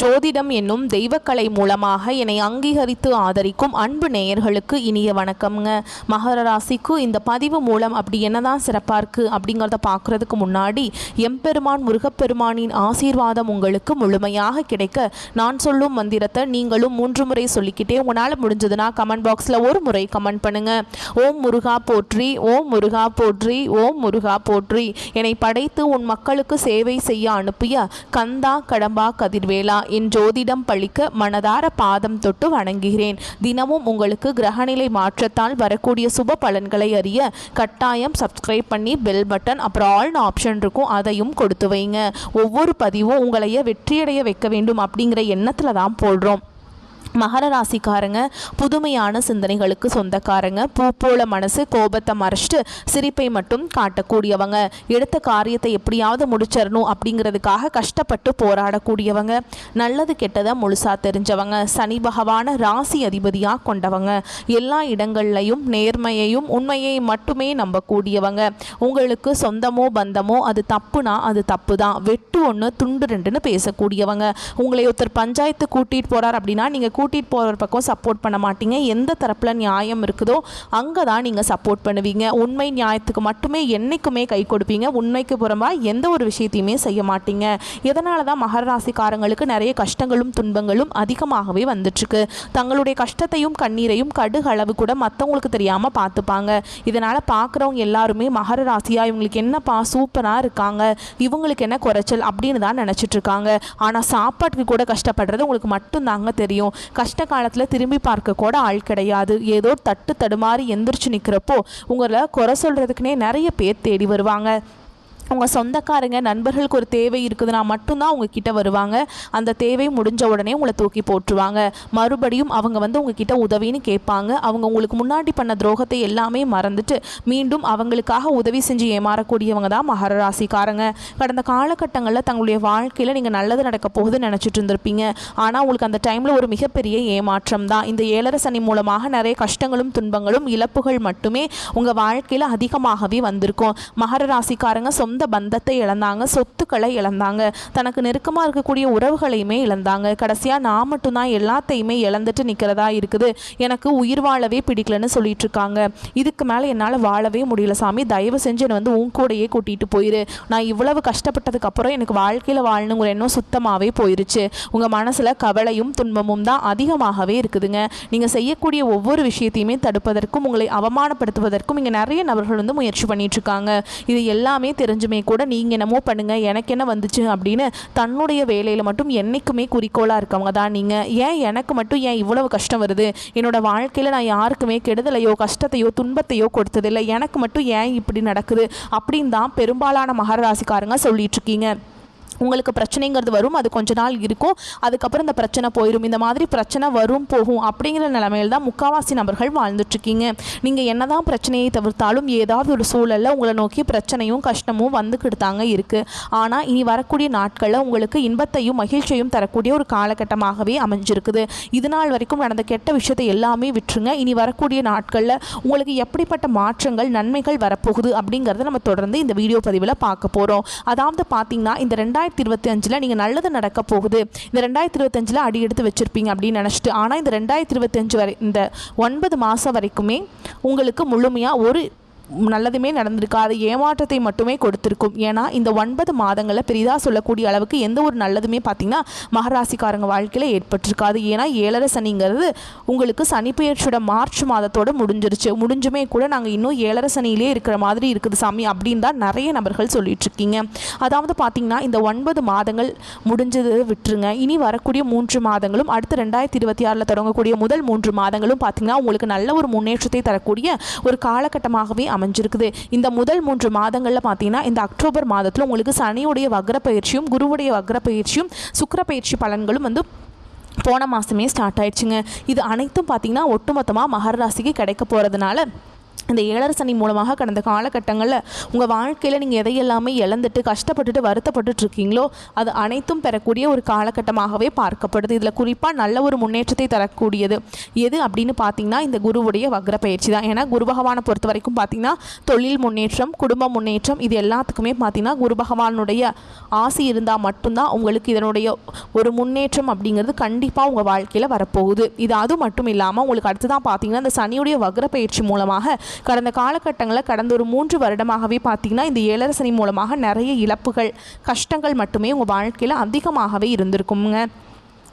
ஜோதிடம் என்னும் தெய்வக்கலை மூலமாக என்னை அங்கீகரித்து ஆதரிக்கும் அன்பு நேயர்களுக்கு இனிய வணக்கம்ங்க. மகர ராசிக்கு இந்த பதிவு மூலம் அப்படி என்னதான் சிறப்பாக இருக்குது அப்படிங்கிறத பார்க்குறதுக்கு முன்னாடி எம்பெருமான் முருகப்பெருமானின் ஆசீர்வாதம் உங்களுக்கு முழுமையாக கிடைக்க நான் சொல்லும் மந்திரத்தை நீங்களும் 3 முறை சொல்லிக்கிட்டே உங்களால் முடிஞ்சதுன்னா கமெண்ட் பாக்ஸில் ஒரு முறை கமெண்ட் பண்ணுங்கள். ஓம் முருகா போற்றி, ஓம் முருகா போற்றி, ஓம் முருகா போற்றி. என்னை படைத்து உன் மக்களுக்கு சேவை செய்ய அனுப்பிய கந்தா கடம்பா கதிர்வேலா என் ஜோதிடம் பழிக்க மனதார பாதம் தொட்டு வணங்குகிறேன். தினமும் உங்களுக்கு கிரகநிலை மாற்றத்தால் வரக்கூடிய சுப பலன்களை அறிய கட்டாயம் சப்ஸ்கிரைப் பண்ணி பெல் பட்டன் அப்புறம் ஆல் ஆப்ஷன் இருக்கும், அதையும் கொடுத்து வைங்க. ஒவ்வொரு பதிவும் உங்களைய வெற்றியடைய வைக்க வேண்டும் அப்படிங்கிற எண்ணத்தில் தான் போடுறோம். மகர ராசிக்காரங்க புதுமையான சிந்தனைகளுக்கு சொந்தக்காரங்க. பூ போல மனசு, கோபத்தை மறைச்சிட்டு சிரிப்பை மட்டும் காட்டக்கூடியவங்க. எடுத்த காரியத்தை எப்படியாவது முடிச்சிடணும் அப்படிங்கிறதுக்காக கஷ்டப்பட்டு போராடக்கூடியவங்க. நல்லது கெட்டதை முழுசாக தெரிஞ்சவங்க. சனி பகவான ராசி அதிபதியாக கொண்டவங்க. எல்லா இடங்கள்லையும் நேர்மையையும் உண்மையை மட்டுமே நம்பக்கூடியவங்க. உங்களுக்கு சொந்தமோ பந்தமோ அது தப்புனா அது தப்பு தான், வெட்டு ஒன்று துண்டு ரெண்டுன்னு பேசக்கூடியவங்க. உங்களை ஒருத்தர் பஞ்சாயத்து கூட்டிகிட்டு போகிறார் அப்படின்னா நீங்கள் கூட்டிகிட்டு போகிற பக்கம் சப்போர்ட் பண்ண மாட்டீங்க. எந்த தரப்பில் நியாயம் இருக்குதோ அங்கே தான் நீங்கள் சப்போர்ட் பண்ணுவீங்க. உண்மை நியாயத்துக்கு மட்டுமே என்றைக்குமே கை கொடுப்பீங்க. உண்மைக்கு புறம்பாக எந்த ஒரு விஷயத்தையுமே செய்ய மாட்டீங்க. இதனால தான் மகர ராசிக்காரங்களுக்கு நிறைய கஷ்டங்களும் துன்பங்களும் அதிகமாகவே வந்துட்டுருக்கு. தங்களுடைய கஷ்டத்தையும் கண்ணீரையும் கடுகளவு கூட மற்றவங்களுக்கு தெரியாமல் பார்த்துப்பாங்க. இதனால் பார்க்குறவங்க எல்லாருமே மகர ராசியாக இவங்களுக்கு என்னப்பா சூப்பராக இருக்காங்க, இவங்களுக்கு என்ன குறைச்சல் அப்படின்னு தான் நினச்சிட்ருக்காங்க. ஆனால் சாப்பாட்டுக்கு கூட கஷ்டப்படுறது உங்களுக்கு மட்டும்தாங்க தெரியும். கஷ்ட காலத்தில் திரும்பி பார்க்க கூட ஆள் கிடையாது. ஏதோ தட்டு தடுமாறி எந்திரிச்சு நிற்கிறப்போ உங்களை குறை சொல்கிறதுக்குனே நிறைய பேர் தேடி வருவாங்க. உங்கள் சொந்தக்காரங்க நண்பர்களுக்கு ஒரு தேவை இருக்குதுன்னா மட்டும்தான் உங்ககிட்ட வருவாங்க. அந்த தேவை முடிஞ்ச உடனே உங்களை தூக்கி போட்டுருவாங்க. மறுபடியும் அவங்க உங்ககிட்ட உதவின்னு கேட்பாங்க. அவங்க உங்களுக்கு முன்னாடி பண்ண துரோகத்தை எல்லாமே மறந்துட்டு மீண்டும் அவங்களுக்காக உதவி செஞ்சு ஏமாறக்கூடியவங்க தான் மகர ராசிக்காரங்க. கடந்த காலகட்டங்களில் தங்களுடைய வாழ்க்கையில் நீங்கள் நல்லது நடக்க போகுதுன்னு நினச்சிட்டு இருந்திருப்பீங்க. ஆனால் உங்களுக்கு அந்த டைமில் ஒரு மிகப்பெரிய ஏமாற்றம் தான். இந்த 7 சனி மூலமாக நிறைய கஷ்டங்களும் துன்பங்களும் இழப்புகள் மட்டுமே உங்கள் வாழ்க்கையில் அதிகமாகவே வந்திருக்கும். மகர ராசிக்காரங்க சொந்த பந்தத்தை இழந்தாங்க, சொத்துக்களை இழந்தாங்க, தனக்கு நெருக்கமாக இருக்கக்கூடிய உறவுகளையுமே இழந்தாங்க. கடைசியாக நான் மட்டும்தான் எல்லாத்தையுமே இழந்துட்டு நிற்கிறதா இருக்குது, எனக்கு உயிர் வாழவே பிடிக்கலன்னு சொல்லிட்டு இருக்காங்க. இதுக்கு மேலே என்னால் வாழவே முடியல சாமி, தயவு செஞ்சு என்னை உன் கூடையே கூட்டிகிட்டு போயிரு. நான் இவ்வளவு கஷ்டப்பட்டதுக்கு அப்புறம் எனக்கு வாழ்க்கையில் வாழணுங்கிற எண்ணம் சுத்தமாகவே போயிருச்சு. உங்கள் மனசில் கவலையும் துன்பமும் தான் அதிகமாகவே இருக்குதுங்க. நீங்கள் செய்யக்கூடிய ஒவ்வொரு விஷயத்தையுமே தடுப்பதற்கும் உங்களை அவமானப்படுத்துவதற்கும் இங்கே நிறைய நபர்கள் முயற்சி பண்ணிட்டு இருக்காங்க. இது எல்லாமே தெரிஞ்சுமே கூட நீங்கள் என்னமோ பண்ணுங்க, எனக்கு என்ன வந்துச்சு அப்படின்னு தன்னுடைய வேலையில் மட்டும் என்றைக்குமே குறிக்கோளாக இருக்கவங்க தான் நீங்கள். ஏன் எனக்கு மட்டும் ஏன் இவ்வளவு கஷ்டம் வருது, என்னோட வாழ்க்கையில் நான் யாருக்குமே கெடுதலையோ கஷ்டத்தையோ துன்பத்தையோ கொடுத்ததில்லை, எனக்கு மட்டும் ஏன் இப்படி நடக்குது அப்படின்னு தான் பெரும்பாலான மகர ராசிக்காரங்க சொல்லிட்டு இருக்கீங்க. உங்களுக்கு பிரச்சனைங்கிறது வரும், அது கொஞ்ச நாள் இருக்கும், அதுக்கப்புறம் இந்த பிரச்சனை போயிடும். இந்த மாதிரி பிரச்சனை வரும் போகும் அப்படிங்கிற நிலைமையில் தான் முக்கால்வாசி நபர்கள் வாழ்ந்துட்டுருக்கீங்க. நீங்கள் என்ன தான் பிரச்சனையை தவிர்த்தாலும் ஏதாவது ஒரு சூழலில் உங்களை நோக்கி பிரச்சனையும் கஷ்டமும் வந்துக்கிட்டு தாங்க இருக்குது. ஆனால் இனி வரக்கூடிய நாட்களில் உங்களுக்கு இன்பத்தையும் மகிழ்ச்சியையும் தரக்கூடிய ஒரு காலகட்டமாகவே அமைஞ்சிருக்குது. இது நாள் வரைக்கும் நடந்த கெட்ட விஷயத்தை எல்லாமே விட்டுருங்க. இனி வரக்கூடிய நாட்களில் உங்களுக்கு எப்படிப்பட்ட மாற்றங்கள் நன்மைகள் வரப்போகுது அப்படிங்கிறத நம்ம தொடர்ந்து இந்த வீடியோ பதிவில் பார்க்க போகிறோம். அதாவது பார்த்தீங்கன்னா இந்த 2025 நீங்கள் நல்லது நடக்க போகுது. இந்த 2025 அடி எடுத்து வச்சுருப்பீங்க அப்படின்னு நினச்சிட்டு, ஆனால் இந்த 2025 வரை இந்த 9 மாதம் வரைக்குமே உங்களுக்கு முழுமையாக ஒரு நல்லதுமே நடந்திருக்காது, ஏமாற்றத்தை மட்டுமே கொடுத்துருக்கும். ஏன்னா இந்த 9 மாதங்களில் பெரிதாக சொல்லக்கூடிய அளவுக்கு எந்த ஒரு நல்லதுமே பார்த்திங்கன்னா மகராசிக்காரங்க வாழ்க்கையில் ஏற்பட்டிருக்காது. ஏன்னா 7 சனிங்கிறது உங்களுக்கு சனி பெயர்ச்சியோட மார்ச் மாதத்தோடு முடிஞ்சிருச்சு. முடிஞ்சுமே கூட நாங்கள் இன்னும் 7 சனியிலே இருக்கிற மாதிரி இருக்குது சாமி அப்படின்னு தான் நிறைய நபர்கள் சொல்லிட்டு இருக்கீங்க. அதாவது பார்த்திங்கன்னா இந்த 9 மாதங்கள் முடிஞ்சது விட்டுருங்க. இனி வரக்கூடிய 3 மாதங்களும் அடுத்து 2026 தொடங்கக்கூடிய முதல் 3 மாதங்களும் பார்த்திங்கன்னா உங்களுக்கு நல்ல ஒரு முன்னேற்றத்தை தரக்கூடிய ஒரு காலகட்டமாகவே அமைஞ்சிருக்குது. இந்த முதல் 3 மாதங்களில் பார்த்தீங்கன்னா இந்த அக்டோபர் மாதத்தில் உங்களுக்கு சனியுடைய வக்ர பயிற்சியும் குருவுடைய வக்ர பயிற்சியும் சுக்கிர பயிற்சி பலன்களும் போன மாதமே ஸ்டார்ட் ஆயிடுச்சுங்க. இது அனைத்தும் பார்த்தீங்கன்னா ஒட்டுமொத்தமாக மகர ராசிக்கு கிடைக்க போகிறதுனால இந்த ஏழரை சனி மூலமாக கடந்த காலகட்டங்களில் உங்கள் வாழ்க்கையில் நீங்கள் எதையெல்லாமே இழந்துட்டு கஷ்டப்பட்டுட்டு வருத்தப்பட்டுட்டு இருக்கீங்களோ அது அனைத்தும் பெறக்கூடிய ஒரு காலகட்டமாகவே பார்க்கப்படுது. இதில் குறிப்பாக நல்ல ஒரு முன்னேற்றத்தை தரக்கூடியது எது அப்படின்னு பார்த்தீங்கன்னா இந்த குருவுடைய வக்ர பயிற்சி தான். ஏன்னா குரு பகவானை பொறுத்த வரைக்கும் பார்த்தீங்கன்னா தொழில் முன்னேற்றம், குடும்ப முன்னேற்றம், இது எல்லாத்துக்குமே பார்த்தீங்கன்னா குரு பகவானுடைய ஆசை இருந்தால் மட்டும்தான் உங்களுக்கு இதனுடைய ஒரு முன்னேற்றம் அப்படிங்கிறது கண்டிப்பாக உங்கள் வாழ்க்கையில் வரப்போகுது. இது அது மட்டும் இல்லாமல் உங்களுக்கு அடுத்து தான் பார்த்தீங்கன்னா இந்த சனியுடைய வக்ர பயிற்சி மூலமாக கடந்த காலகட்டங்களில் கடந்த ஒரு 3 வருடமாகவே பார்த்தீங்கன்னா இந்த ஏழரை சனி மூலமாக நிறைய இழப்புகள், கஷ்டங்கள் மட்டுமே உங்கள் வாழ்க்கையில் அதிகமாகவே இருந்திருக்குங்க.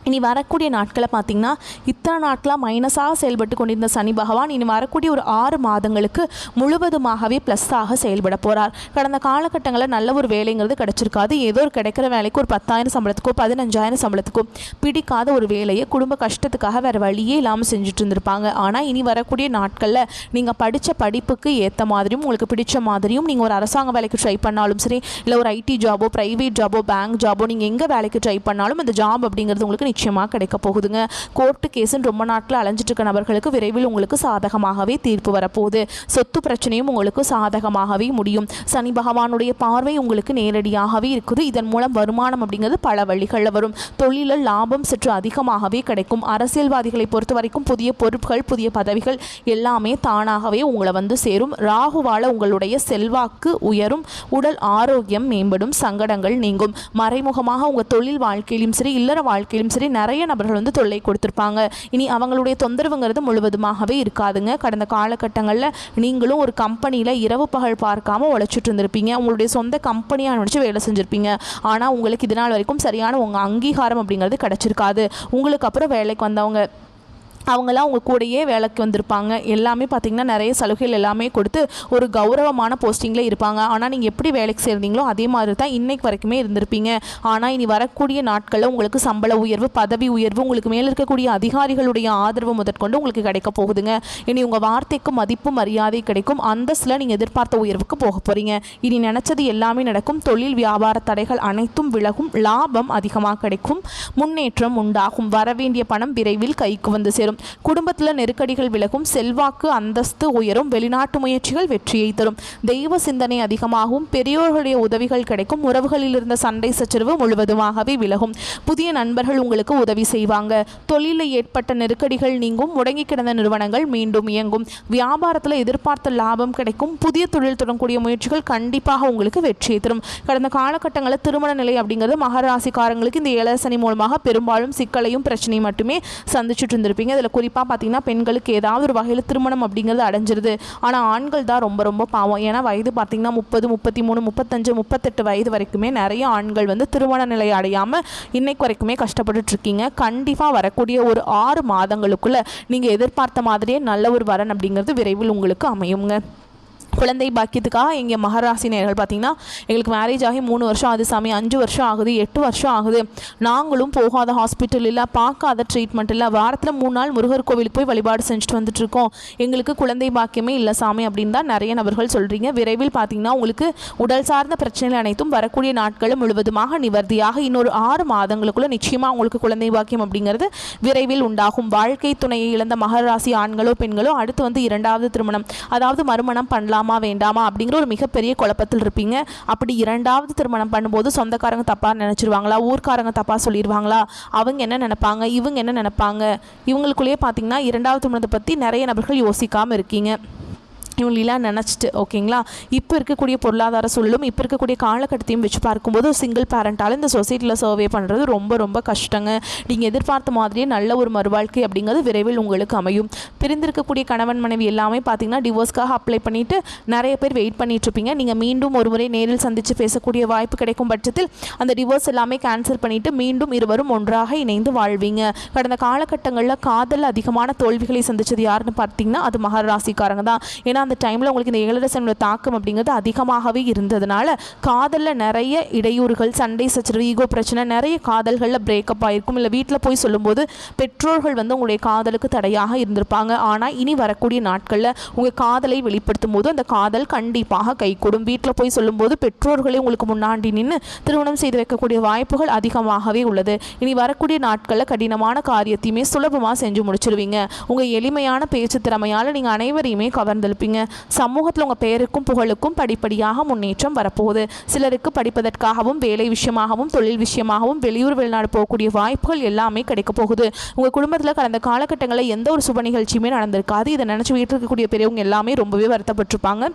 இனி வரக்கூடிய நாட்களை பார்த்திங்கன்னா இத்தனை நாட்களாக மைனஸாக செயல்பட்டு கொண்டிருந்த சனி பகவான் இனி வரக்கூடிய ஒரு 6 மாதங்களுக்கு முழுவதுமாகவே ப்ளஸ்ஸாக செயல்பட போகிறார். கடந்த காலகட்டங்களில் நல்ல ஒரு வேலைங்கிறது கிடச்சிருக்காது. ஏதோ ஒரு கிடைக்கிற வேலைக்கு ஒரு 10,000 சம்பளத்துக்கோ 15,000 சம்பளத்துக்கோ பிடிக்காத ஒரு வேலையை குடும்ப கஷ்டத்துக்காக வேறு வழியே இல்லாமல் செஞ்சுட்டு இருந்திருப்பாங்க. ஆனால் இனி வரக்கூடிய நாட்களில் நீங்கள் படித்த படிப்புக்கு ஏற்ற மாதிரியும் உங்களுக்கு பிடிச்ச மாதிரியும் நீங்கள் ஒரு அரசாங்க வேலைக்கு ட்ரை பண்ணாலும் சரி, இல்லை ஒரு ஐடி ஜாபோ, ப்ரைவேட் ஜாபோ, பேங்க் ஜாபோ, நீங்கள் எங்கே வேலைக்கு ட்ரை பண்ணாலும் அந்த ஜாப் அப்படிங்கிறது உங்களுக்கு நிச்சயமாக கிடைக்க போகுதுங்க. கோர்ட்டு கேஸுன்னு ரொம்ப நாட்கள் அலைஞ்சிட்டு இருக்க நபர்களுக்கு விரைவில் உங்களுக்கு சாதகமாகவே தீர்ப்பு வரப்போகுது. சொத்து பிரச்சனையும் உங்களுக்கு சாதகமாகவே முடியும். சனி பகவானுடைய பார்வை உங்களுக்கு நேரடியாகவே இருக்குது. இதன் மூலம் வருமானம் அப்படிங்கிறது பல வழிகளில் வரும். தொழிலில் லாபம் சற்று அதிகமாகவே கிடைக்கும். அரசியல்வாதிகளை பொறுத்த வரைக்கும் புதிய பொறுப்புகள், புதிய பதவிகள் எல்லாமே தானாகவே உங்களை வந்து சேரும். ராகுவால உங்களுடைய செல்வாக்கு உயரும், உடல் ஆரோக்கியம் மேம்படும், சங்கடங்கள் நீங்கும். மறைமுகமாக உங்கள் தொழில் வாழ்க்கையிலும் சரி, இல்லற வாழ்க்கையிலும் சரி நிறைய நபர்கள் வந்து தொல்லை கொடுத்துருப்பாங்க. இனி அவங்களுடைய தொந்தரவுங்கிறது முழுவதுமாகவே இருக்காதுங்க. கடந்த காலகட்டங்களில் நீங்களும் ஒரு கம்பெனியில் இரவு பகல் பார்க்காம உழைச்சிட்டு இருந்திருப்பீங்க. உங்களுடைய சொந்த கம்பெனியாக நினச்சி வேலை செஞ்சுருப்பீங்க. ஆனால் உங்களுக்கு இது நாள் வரைக்கும் சரியான உங்கள் அங்கீகாரம் அப்படிங்கிறது கிடச்சிருக்காது. உங்களுக்கு அப்புறம் வேலைக்கு வந்தவங்க அவங்களாம் உங்கள் கூடயே வேலைக்கு வந்திருப்பாங்க. எல்லாமே பார்த்திங்கன்னா நிறைய சலுகைகள் எல்லாமே கொடுத்து ஒரு கௌரவமான போஸ்டிங்கில் இருப்பாங்க. ஆனால் நீங்கள் எப்படி வேலைக்கு சேர்ந்தீங்களோ அதே மாதிரி தான் இன்றைக்கு வரைக்குமே இருந்திருப்பீங்க. ஆனால் இனி வரக்கூடிய நாட்களில் உங்களுக்கு சம்பள உயர்வு, பதவி உயர்வு, உங்களுக்கு மேலே இருக்கக்கூடிய அதிகாரிகளுடைய ஆதரவு முதற்கொண்டு உங்களுக்கு கிடைக்க போகுதுங்க. இனி உங்கள் வார்த்தைக்கு மதிப்பு மரியாதை கிடைக்கும். அந்தஸ்தில் நீங்கள் எதிர்பார்த்த உயர்வுக்கு போக போகிறீங்க. இனி நினச்சது எல்லாமே நடக்கும். தொழில் வியாபார தடைகள் அனைத்தும் விலகும். லாபம் அதிகமாக கிடைக்கும். முன்னேற்றம் உண்டாகும். வரவேண்டிய பணம் விரைவில் கைக்கு வந்து சேரும். குடும்பத்தில் நெருக்கடிகள் விலகும். செல்வாக்கு அந்தஸ்து உயரும். வெளிநாட்டு முயற்சிகள் வெற்றியை தரும். தெய்வ சிந்தனை அதிகமாகும். பெரியோர்களுடைய உதவிகள் கிடைக்கும். உறவுகளில் இருந்த சண்டை சச்சரவு முழுவதுமாகவே விலகும். புதிய நண்பர்கள் உங்களுக்கு உதவி செய்வாங்க. தொழிலில் ஏற்பட்ட நெருக்கடிகள் நீங்கும். முடங்கி கிடந்த நிறுவனங்கள் மீண்டும் இயங்கும். வியாபாரத்தில் எதிர்பார்த்த லாபம் கிடைக்கும். புதிய தொழில் தொடங்கக்கூடிய முயற்சிகள் கண்டிப்பாக உங்களுக்கு வெற்றியை தரும். கடந்த காலகட்டங்களில் திருமண நிலை அப்படிங்கிறது மகர ராசிக்காரங்களுக்கு இந்த ஏழரை சனி மூலமாக பெரும்பாலும் சிக்கலையும் பிரச்சனையும் மட்டுமே சந்திச்சுட்டு இருந்திருப்பீங்க. இதில் குறிப்பாக பார்த்தீங்கன்னா பெண்களுக்கு ஏதாவது ஒரு வகையில் திருமணம் அப்படிங்கிறது அடைஞ்சிருது. ஆனால் ஆண்கள் தான் ரொம்ப ரொம்ப பாவம். ஏன்னா வயது பார்த்தீங்கன்னா 30, 33, 35, 38 வயது வரைக்குமே நிறைய ஆண்கள் வந்து திருமண நிலை அடையாமல் இன்னைக்கு வரைக்குமே கஷ்டப்பட்டுட்டு இருக்கீங்க. கண்டிப்பாக வரக்கூடிய ஒரு 6 மாதங்களுக்குள்ளே நீங்கள் எதிர்பார்த்த மாதிரியே நல்ல ஒரு வரன் அப்படிங்கிறது விரைவில் உங்களுக்கு அமையுங்க. குழந்தை பாக்கியத்துக்காக எங்கள் மகராசி நேயர்கள் பார்த்திங்கன்னா எங்களுக்கு மேரேஜ் ஆகி 3 வருஷம் ஆகுது சாமி, 5 வருஷம் ஆகுது, 8 வருஷம் ஆகுது, நாங்களும் போகாத ஹாஸ்பிட்டல் இல்லை, பார்க்காத ட்ரீட்மெண்ட் இல்லை, வாரத்தில் 3 நாள் முருகர் கோவிலுக்கு போய் வழிபாடு செஞ்சுட்டு வந்துட்டுருக்கோம், எங்களுக்கு குழந்தை பாக்கியமே இல்லை சாமி அப்படின்னு தான் நிறைய நபர்கள் சொல்கிறீங்க. விரைவில் பார்த்திங்கன்னா உங்களுக்கு உடல் சார்ந்த பிரச்சனைகள் அனைத்தும் வரக்கூடிய நாட்களும் முழுவதுமாக நிவர்த்தியாக இன்னொரு 6 மாதங்களுக்குள்ளே நிச்சயமாக உங்களுக்கு குழந்தை பாக்கியம் அப்படிங்கிறது விரைவில் உண்டாகும். வாழ்க்கை துணையை இழந்த மகராசி ஆண்களோ பெண்களோ அடுத்து வந்து 2வது திருமணம், அதாவது மறுமணம் பண்ணலாம் வேண்டாமா அப்படிங்கிற ஒரு மிகப்பெரிய குழப்பத்தில் இருப்பீங்க. அப்படி 2வது திருமணம் பண்ணும்போது சொந்தக்காரங்க தப்பா நினைச்சிருவாங்களா, ஊர்க்காரங்க தப்பா சொல்லிடுவாங்களா, அவங்க என்ன நினைப்பாங்க, இவங்க என்ன நினைப்பாங்க, இவங்களுக்குள்ளேயே பார்த்தீங்கன்னா 2வது திருமணத்தை பற்றி நிறைய நபர்கள் யோசிக்காமல் இருக்கீங்க. இவங்களெல்லாம் நினச்சிட்டு ஓகேங்களா. இப்போ இருக்கக்கூடிய பொருளாதார சூழலும் இப்போ இருக்கக்கூடிய காலகட்டத்தையும் வச்சு பார்க்கும்போது சிங்கிள் பேரண்டால் இந்த சொசைட்டியில் சர்வே பண்ணுறது ரொம்ப ரொம்ப கஷ்டங்க. நீங்கள் எதிர்பார்த்த மாதிரியே நல்ல ஒரு மறுவாழ்க்கை அப்படிங்கிறது விரைவில் உங்களுக்கு அமையும். பிரிந்திருக்கக்கூடிய கணவன் மனைவி எல்லாமே பார்த்தீங்கன்னா டிவோர்ஸ்க்காக அப்ளை பண்ணிவிட்டு நிறைய பேர் வெயிட் பண்ணிகிட்ருப்பீங்க. நீங்கள் மீண்டும் ஒரு முறை நேரில் சந்தித்து பேசக்கூடிய வாய்ப்பு கிடைக்கும் பட்சத்தில் அந்த டிவோர்ஸ் எல்லாமே கேன்சல் பண்ணிவிட்டு மீண்டும் இருவரும் ஒன்றாக இணைந்து வாழ்வீங்க. கடந்த காலகட்டங்களில் காதல் அதிகமான தோல்விகளை சந்தித்தது யாருன்னு பார்த்தீங்கன்னா அது மகர ராசிக்காரங்க தான். ஏன்னா அந்த டைமில் உங்களுக்கு இந்த ஏழரை சனியோட தாக்கம் அப்படிங்கிறது அதிகமாகவே இருந்ததுனால காதலில் நிறைய இடையூறுகள், சண்டை சச்சரவு, ஈகோ பிரச்சனை, நிறைய காதல்களில் பிரேக்கப் ஆகிருக்கும். இல்லை வீட்டில் போய் சொல்லும்போது பெற்றோர்கள் வந்து உங்களுடைய காதலுக்கு தடையாக இருந்திருப்பாங்க. ஆனால் இனி வரக்கூடிய நாட்களில் உங்கள் காதலை வெளிப்படுத்தும் போது அந்த காதல் கண்டிப்பாக கைகூடும். வீட்டில் போய் சொல்லும்போது பெற்றோர்களே உங்களுக்கு முன்னாடி நின்று திருமணம் செய்து வைக்கக்கூடிய வாய்ப்புகள் அதிகமாகவே உள்ளது. இனி வரக்கூடிய நாட்களில் கடினமான காரியத்தையுமே சுலபமாக செஞ்சு முடிச்சிருவீங்க. உங்கள் எளிமையான பேச்சு திறமையால் நீங்கள் அனைவரையுமே கவர்ந்தெழுப்பீங்க. ஆரம்பிப்பீங்க. சமூகத்தில் உங்கள் பெயருக்கும் புகழுக்கும் படிப்படியாக முன்னேற்றம் வரப்போகுது. சிலருக்கு படிப்பதற்காகவும் வேலை விஷயமாகவும் தொழில் விஷயமாகவும் வெளியூர் வெளிநாடு போகக்கூடிய வாய்ப்புகள் எல்லாமே கிடைக்க போகுது. உங்கள் குடும்பத்தில் கடந்த காலகட்டங்களில் எந்த ஒரு சுப நிகழ்ச்சியுமே நடந்திருக்காது. இதை நினச்சி வீட்டில் இருக்கக்கூடிய பெரியவங்க எல்லாமே ரொம்பவே வருத்தப்பட்டிருப்பாங்க.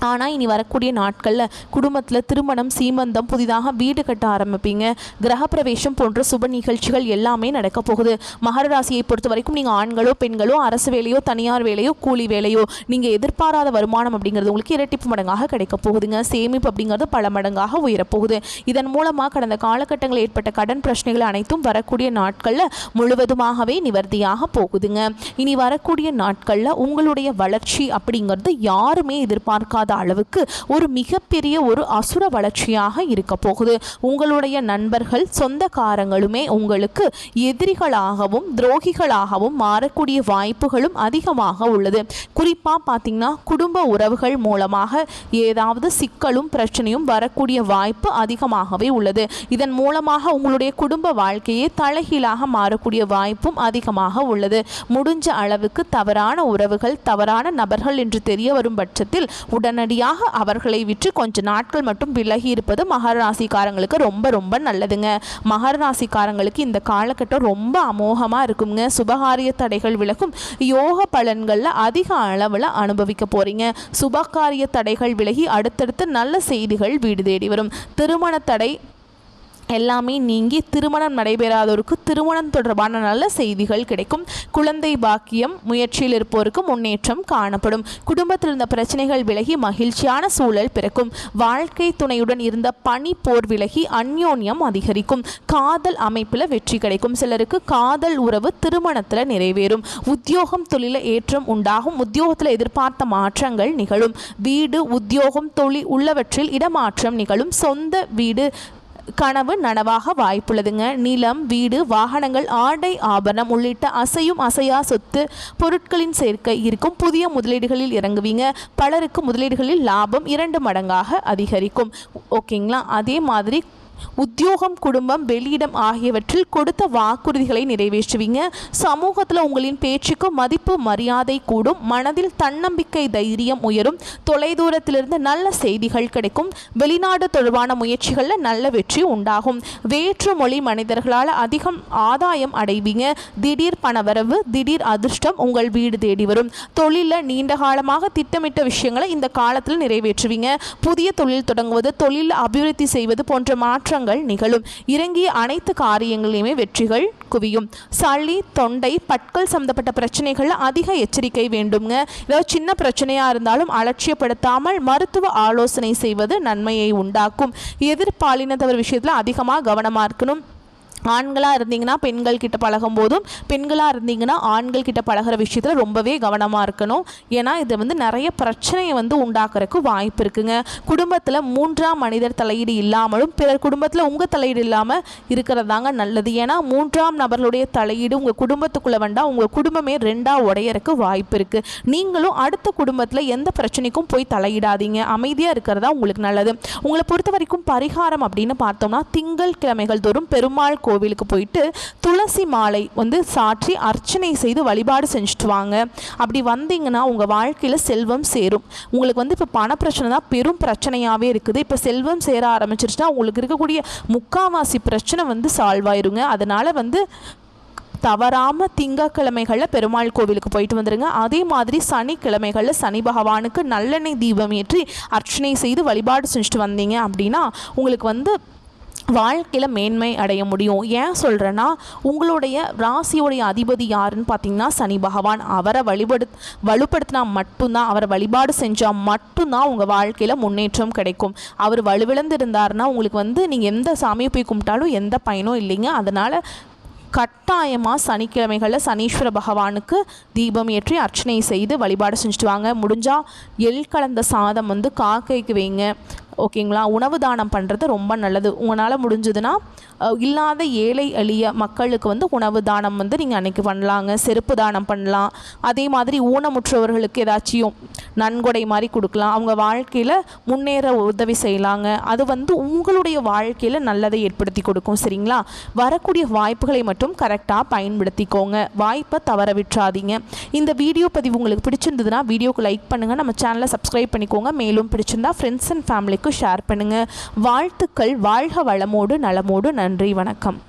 ஆனால் இனி வரக்கூடிய நாட்களில் குடும்பத்தில் திருமணம், சீமந்தம், புதிதாக வீடு கட்ட ஆரம்பிப்பீங்க. கிரகப்பிரவேசம் போன்ற சுப நிகழ்ச்சிகள் எல்லாமே நடக்க போகுது. மகர ராசியை பொறுத்த வரைக்கும் நீங்கள் ஆண்களோ பெண்களோ அரசு வேலையோ தனியார் வேலையோ கூலி வேலையோ நீங்கள் எதிர்பாராத வருமானம் அப்படிங்கிறது உங்களுக்கு இரட்டிப்பு மடங்காக கிடைக்க போகுதுங்க. சேமிப்பு அப்படிங்கிறது பல மடங்காக உயரப்போகுது. இதன் மூலமாக கடந்த காலகட்டங்களில் ஏற்பட்ட கடன் பிரச்சனைகள் அனைத்தும் வரக்கூடிய நாட்களில் முழுவதுமாகவே நிவர்த்தியாக போகுதுங்க. இனி வரக்கூடிய நாட்களில் உங்களுடைய வளர்ச்சி அப்படிங்கிறது யாருமே எதிர்பார்க்காத அளவுக்கு ஒரு மிகப்பெரிய ஒரு அசுர வளர்ச்சியாக இருக்க போகுது. உங்களுடைய நண்பர்கள், சொந்தக்காரங்களுமே உங்களுக்கு எதிரிகளாகவும் துரோகிகளாகவும் மாறக்கூடிய வாய்ப்புகளும் அதிகமாக உள்ளது. குறிப்பாக பார்த்தீங்கன்னா குடும்ப உறவுகள் மூலமாக ஏதாவது சிக்கலும் பிரச்சனையும் வரக்கூடிய வாய்ப்பு அதிகமாகவே உள்ளது. இதன் மூலமாக உங்களுடைய குடும்ப வாழ்க்கையே தலைகீழாக மாறக்கூடிய வாய்ப்பும் அதிகமாக உள்ளது. முடிஞ்ச அளவுக்கு தவறான உறவுகள், தவறான நபர்கள் என்று தெரிய வரும் பட்சத்தில் உடனடியாக அவர்களை விற்று கொஞ்ச நாட்கள் மட்டும் விலகி இருப்பது மகர ராசிக்காரங்களுக்கு ரொம்ப ரொம்ப நல்லதுங்க. மகர ராசிக்காரங்களுக்கு இந்த காலகட்டம் ரொம்ப அமோகமாக இருக்குங்க. சுபகாரிய தடைகள் விலகும். யோக பலன்களில் அதிக அளவில் அனுபவிக்க போகிறீங்க. சுபகாரிய தடைகள் விலகி அடுத்தடுத்து நல்ல செய்திகள் வீடு தேடி வரும். திருமண தடை எல்லாமே நீங்கி திருமணம் நடைபெறாதோருக்கு திருமணம் தொடர்பான நல்ல செய்திகள் கிடைக்கும். குழந்தை பாக்கியம் முயற்சியில் இருப்போருக்கு முன்னேற்றம் காணப்படும். குடும்பத்தில் இருந்த பிரச்சனைகள் விலகி மகிழ்ச்சியான சூழல் பிறக்கும். வாழ்க்கை துணையுடன் இருந்த பனி போர் விலகி அந்யோன்யம் அதிகரிக்கும். காதல் அமைப்பில் வெற்றி கிடைக்கும். சிலருக்கு காதல் உறவு திருமணத்தில் நிறைவேறும். உத்தியோகம் தொழில ஏற்றம் உண்டாகும். உத்தியோகத்தில் எதிர்பார்த்த மாற்றங்கள் நிகழும். வீடு, உத்தியோகம், தொழில் உள்ளவற்றில் இடமாற்றம் நிகழும். சொந்த வீடு கனவு நனவாக வாய்ப்புள்ளதுங்க. நிலம், வீடு, வாகனங்கள், ஆடை ஆபரணம் உள்ளிட்ட அசையும் அசையா சொத்து பொருட்களின் சேர்க்கை இருக்கும். புதிய முதலீடுகளில் இறங்குவீங்க. பலருக்கு முதலீடுகளில் லாபம் 2 மடங்காக அதிகரிக்கும். ஓகேங்களா? அதே மாதிரி உத்தியோகம், குடும்பம், வெளியிடம் ஆகியவற்றில் கொடுத்த வாக்குறுதிகளை நிறைவேற்றுவீங்க. சமூகத்தில் உங்களின் பேச்சுக்கு மதிப்பு மரியாதை கூடும். மனதில் தன்னம்பிக்கை தைரியம் உயரும். தொலைதூரத்திலிருந்து நல்ல செய்திகள் கிடைக்கும். வெளிநாடு தொடர்பான முயற்சிகளில் நல்ல வெற்றி உண்டாகும். வேற்று மொழி மனிதர்களால் அதிகம் ஆதாயம் அடைவீங்க. திடீர் பணவரவு, திடீர் அதிர்ஷ்டம் உங்கள் வீடு தேடி வரும். தொழிலில் நீண்ட காலமாக திட்டமிட்ட விஷயங்களை இந்த காலத்தில் நிறைவேற்றுவீங்க. புதிய தொழில் தொடங்குவது, தொழில் அபிவிருத்தி செய்வது போன்ற மாற்றங்கள் நிகழும். இறங்கிய அனைத்து காரியங்களிலுமே வெற்றிகள் குவியும். சளி, தொண்டை, பற்கள் சம்பந்தப்பட்ட பிரச்சனைகள் அதிக எச்சரிக்கை வேண்டுங்க. ஏதாவது சின்ன பிரச்சனையா இருந்தாலும் அலட்சியப்படுத்தாமல் மருத்துவ ஆலோசனை செய்வது நன்மையை உண்டாக்கும். எதிர்பாலினத்தவர் விஷயத்தில் அதிகமாக கவனமாக இருக்கணும். ஆண்களாக இருந்தீங்கன்னா பெண்கள் கிட்ட பழகும் போதும், பெண்களாக இருந்தீங்கன்னா ஆண்கள் கிட்ட பழகிற விஷயத்தில் ரொம்பவே கவனமாக இருக்கணும். ஏன்னா இது நிறைய பிரச்சனையை உண்டாக்குறதுக்கு வாய்ப்பு இருக்குங்க. குடும்பத்தில் 3ஆம் மனிதர் தலையீடு இல்லாமலும் பிறர் குடும்பத்தில் உங்கள் தலையீடு இல்லாமல் இருக்கிறதாங்க நல்லது. ஏன்னா 3ஆம் நபர்களுடைய தலையீடு உங்கள் குடும்பத்துக்குள்ளே வந்தால் உங்கள் குடும்பமே 2ஆக உடையறக்கு வாய்ப்பு இருக்குது. நீங்களும் அடுத்த குடும்பத்தில் எந்த பிரச்சனைக்கும் போய் தலையிடாதீங்க. அமைதியாக இருக்கிறதா உங்களுக்கு நல்லது. உங்களை பொறுத்த வரைக்கும் பரிகாரம் அப்படின்னு பார்த்தோம்னா திங்கள் கிழமைகள் தோறும் பெருமாள் கோவிலுக்கு போயிட்டு துளசி மாலை சாற்றி அர்ச்சனை செய்து வழிபாடு செஞ்சுட்டு வாங்க. அப்படி வந்தீங்கன்னா உங்கள் வாழ்க்கையில் செல்வம் சேரும். உங்களுக்கு இப்போ பண பிரச்சனை தான் பெரும் பிரச்சனையாகவே இருக்குது. இப்போ செல்வம் சேர ஆரம்பிச்சிருச்சுன்னா உங்களுக்கு இருக்கக்கூடிய முக்காவாசி பிரச்சனை சால்வ் ஆயிருங்க. அதனால் தவறாமல் திங்கக்கிழமைகளில் பெருமாள் கோவிலுக்கு போயிட்டு வந்துடுங்க. அதே மாதிரி சனிக்கிழமைகளில் சனி பகவானுக்கு நல்லெண்ணெய் தீபம் ஏற்றி அர்ச்சனை செய்து வழிபாடு செஞ்சுட்டு வந்தீங்க அப்படின்னா உங்களுக்கு வாழ்க்கையில் மேன்மை அடைய முடியும். ஏன் சொல்கிறேன்னா உங்களுடைய ராசியோடைய அதிபதி யாருன்னு பார்த்தீங்கன்னா சனி பகவான். அவரை வலுப்படுத்தினா மட்டும்தான், அவரை வழிபாடு செஞ்சால் மட்டும்தான் உங்கள் வாழ்க்கையில் முன்னேற்றம் கிடைக்கும். அவர் வலுவிழந்து இருந்தாருன்னா உங்களுக்கு நீங்கள் எந்த சாமியை போய் கும்பிட்டாலும் எந்த பயனும் இல்லைங்க. அதனால் கட்டாயமாக சனிக்கிழமைகளில் சனீஸ்வர பகவானுக்கு தீபம் ஏற்றி அர்ச்சனை செய்து வழிபாடு செஞ்சுட்டு வாங்க. முடிஞ்சால் எள் கலந்த சாதம் காக்கைக்கு வைங்க. ஓகேங்களா. உணவு தானம் பண்ணுறது ரொம்ப நல்லது. உங்களால் முடிஞ்சதுன்னா இல்லாத ஏழை எளிய மக்களுக்கு வந்து உணவு தானம் வந்து நீங்கள் அன்றைக்கி பண்ணலாங்க. செருப்பு தானம் பண்ணலாம். அதே மாதிரி ஊனமுற்றவர்களுக்கு ஏதாச்சும் நன்கொடை மாதிரி கொடுக்கலாம். அவங்க வாழ்க்கையில் முன்னேற உதவி செய்யலாங்க. அது வந்து உங்களுடைய வாழ்க்கையில் நல்லதை ஏற்படுத்தி கொடுக்கும். சரிங்களா. வரக்கூடிய வாய்ப்புகளை மட்டும் கரெக்டாக பயன்படுத்திக்கோங்க. வாய்ப்பை தவற விட்டுறாதீங்க. இந்த வீடியோ பதிவு உங்களுக்கு பிடிச்சிருந்ததுன்னா வீடியோக்கு லைக் பண்ணுங்கள். நம்ம சேனலை சப்ஸ்கிரைப் பண்ணிக்கோங்க. மேலும் பிடிச்சிருந்தா ஃப்ரெண்ட்ஸ் அண்ட் ஃபேமிலிக்கு ஷேர் பண்ணுங்கள். வாழ்த்துக்கள். வாழ்க வளமோடு நலமோடு. நன்றி. வணக்கம்.